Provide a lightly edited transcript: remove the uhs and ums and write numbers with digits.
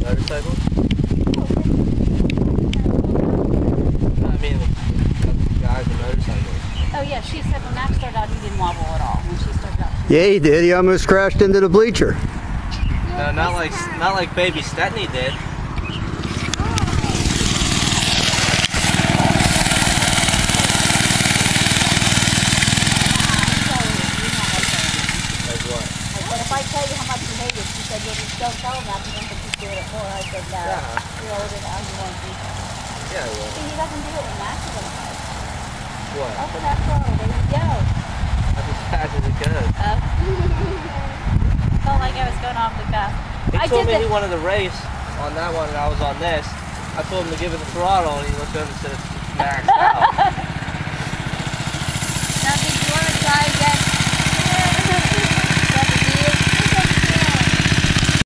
motorcycle? I mean, guys and motorcycles. Oh yeah, she said when Max started out, he didn't wobble at all. When she started out. Yeah, he did. He almost crashed into the bleacher. No, not like baby Stepney did. If I tell you how much you hate it, she said, well, just don't tell him that, but he's doing it more. I said, no, you're older now, you won't do that. Yeah, I will. See, he doesn't do it when Max is on the bike. What? Open that door, there you go. That's as fast as it goes. Felt like I was going awfully fast. He told me he wanted to race on that one and I was on this. I told him to give it the throttle and he looked over and said it's maxed out.